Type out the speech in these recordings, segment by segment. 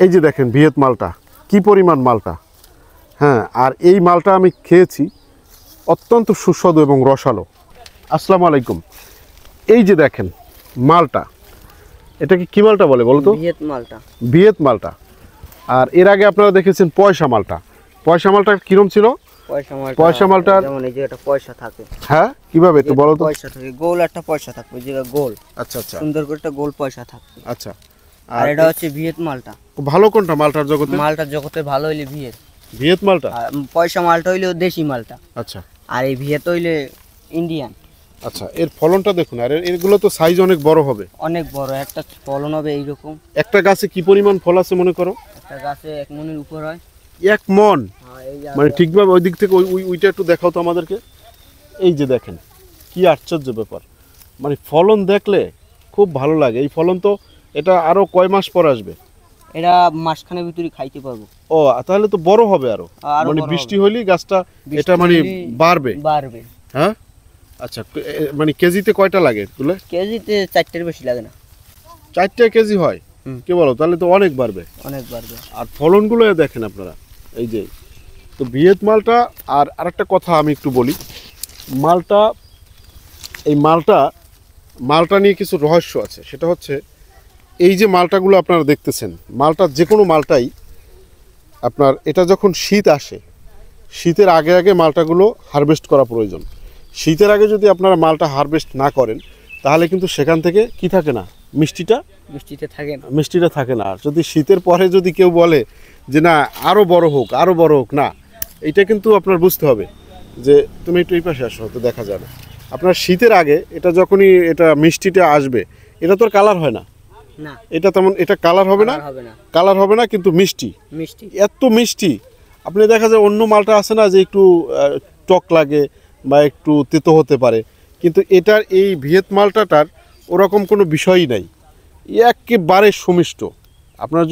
এই যে দেখেন ভিয়েত মালটা কি পরিমাণ মালটা। হ্যাঁ, আর এই মালটা আমি খেয়েছি, অত্যন্ত সুস্বাদু এবং রসালো। আসসালামু আলাইকুম। এই যে দেখেন মালটা, এটাকে কি মালটা বলে বলো তো? ভিয়েত মালটা। ভিয়েত মালটা। আর এর আগে আপনারা দেখেছেন পয়সা মালটা। পয়সা মালটা কিরম ছিল? পয়সা মালটা যেমন এই যে একটা পয়সা থাকে। হ্যাঁ, কিভাবে একটু বলো তো? পয়সা থাকে, গোল একটা পয়সা থাকবে, ওই জায়গা গোল। আচ্ছা আচ্ছা, সুন্দর করে একটা গোল পয়সা থাকবে। আচ্ছা। আর এটা হচ্ছে ভিয়েত মালটা। ভালো কোনটা মালটার জগতে? মালটার জগতে ভালো হইলে ভিয়েত। ভিয়েত মালটা। আর পয়সা মালটা হইলে দেশি মালটা। আচ্ছা। আর এই ভিয়েত হইলে ইন্ডিয়ান। আচ্ছা, এর ফলনটা দেখুন। আর এগুলো তো সাইজ অনেক বড় হবে। অনেক বড় একটা ফলন হবে এইরকম। একটা গাছে কি পরিমাণ ফল আছে মনে করো? একটা গাছে 1 মণের উপর হয়। 1 মণ? হ্যাঁ, এই মানে ঠিকভাবে ওই দিক থেকে ওইটা একটু দেখাও তো আমাদেরকে। এই যে দেখেন কি আশ্চর্য ব্যাপার, মানে ফলন দেখলে খুব ভালো লাগে। এই ফলন তো এটা আরো কয় মাস পর আসবে? এটা মাসখানের ভিতরে খাইতে পারবো। ও, তাহলে তো বড় হবে আরো। মানে বৃষ্টি হলেই গাছটা এটা মানে বাড়বে। হ্যাঁ, আচ্ছা। মানে কেজিতে কয়টা লাগে তুলে? কেজিতে 4টের বেশি লাগে না। 4 কেজি হয়? কি বলো, তাহলে তো অনেক বাড়বে। অনেক বাড়বে। আর ফলনগুলো দেখেন আপনারা, এই যে তো ভিয়েত মালটা। আর আরেকটা কথা আমি একটু বলি, মালটা, এই মালটা নিয়ে কিছু রহস্য আছে। সেটা হচ্ছে এই যে মালটাগুলো আপনারা দেখতেছেন, মালটা যে কোনো মালটাই আপনার, এটা যখন শীত আসে, শীতের আগে আগে মালটাগুলো হারভেস্ট করা প্রয়োজন। শীতের আগে যদি আপনারা মালটা হারভেস্ট না করেন, তাহলে কিন্তু সেখান থেকে কি থাকে না, মিষ্টিটা থাকে না। আর যদি শীতের পরে যদি কেউ বলে যে না আরও বড় হোক, না, এইটা কিন্তু আপনার বুঝতে হবে যে তুমি একটু এই পাশে আসো, তো দেখা যাবে। আপনার শীতের আগে এটা যখনই এটা মিষ্টিটা আসবে, এটা তো আর কালার হয় না, এটা তেমন, এটা কালার হবে না, কিন্তু মিষ্টি এত মিষ্টি। আপনি দেখা যায় অন্য মালটা আছে না যে একটু টক লাগে বা একটু তেতো হতে পারে, কিন্তু এটার এই ভিয়েত মালটাটার ওরকম কোনো বিষয়ই নাই, একেবারে সুমিষ্ট। আপনারা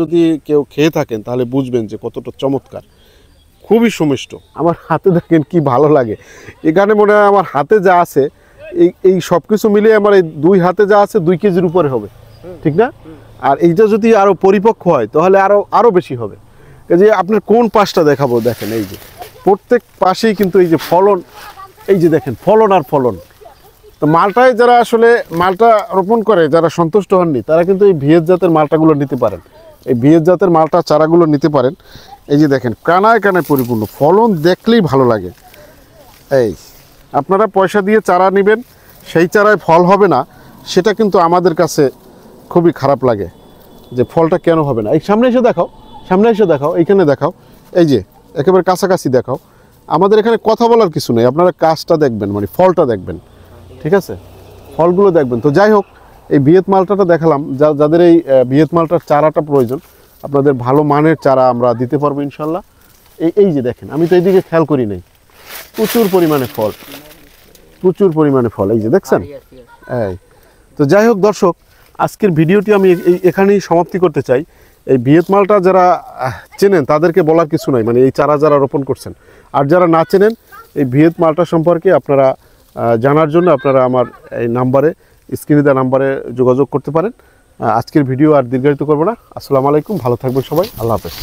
যদি কেউ খেয়ে থাকেন তাহলে বুঝবেন যে কতটা চমৎকার, খুবই সুমিষ্ট। আমার হাতে দেখেন কি ভালো লাগে। এখানে মনে হয় আমার হাতে যা আছে, এই সব কিছু মিলিয়ে আমার এই 2 হাতে যা আছে 2 কেজির উপরে হবে, ঠিক না? আর এইটা যদি আরও পরিপক্ক হয় তাহলে আরও বেশি হবে। এই যে আপনার কোন পাশটা দেখাবো, দেখেন এই যে প্রত্যেক পাশেই কিন্তু এই যে ফলন, এই যে দেখেন ফলন আর ফলন। তো মালটায় যারা আসলে মালটা রোপণ করে, যারা সন্তুষ্ট হননি, তারা কিন্তু এই ভিয়েত জাতের মালটাগুলো নিতে পারেন। এই ভিয়েত জাতের মালটা চারাগুলো নিতে পারেন। এই যে দেখেন কানায় কানায় পরিপূর্ণ, ফলন দেখলেই ভালো লাগে। এই আপনারা পয়সা দিয়ে চারা নেবেন, সেই চারায় ফল হবে না, সেটা কিন্তু আমাদের কাছে খুবই খারাপ লাগে যে ফলটা কেন হবে না। এই সামনে এসে দেখাও, এইখানে দেখাও, এই যে একেবারে কাছাকাছি দেখাও। আমাদের এখানে কথা বলার কিছু নেই, আপনারা কাজটা দেখবেন, মানে ফলটা দেখবেন, ঠিক আছে? ফলগুলো দেখবেন। তো যাই হোক, এই ভিয়েত মালটাটা দেখালাম। যাদের এই ভিয়েত মালটার চারাটা প্রয়োজন, আপনাদের ভালো মানের চারা আমরা দিতে পারবো ইনশাল্লাহ। এই যে দেখেন, আমি তো এইদিকে খেয়াল করি নাই, প্রচুর পরিমাণে ফল, এই যে দেখছেন। এই তো যাই হোক দর্শক, আজকের ভিডিওটি আমি এখানেই সমাপ্তি করতে চাই। এই ভিয়েত মালটা যারা চেনেন তাদেরকে বলার কিছু নাই, মানে এই চারা যারা রোপণ করছেন। আর যারা না চেনেন, এই ভিয়েত মালটা সম্পর্কে আপনারা জানার জন্য আপনারা আমার এই নাম্বারে, স্ক্রিনে দেওয়া নাম্বারে যোগাযোগ করতে পারেন। আজকের ভিডিও আর দীর্ঘায়িত করবো না। আসসালামু আলাইকুম, ভালো থাকবেন সবাই, আল্লাহ হাফেজ।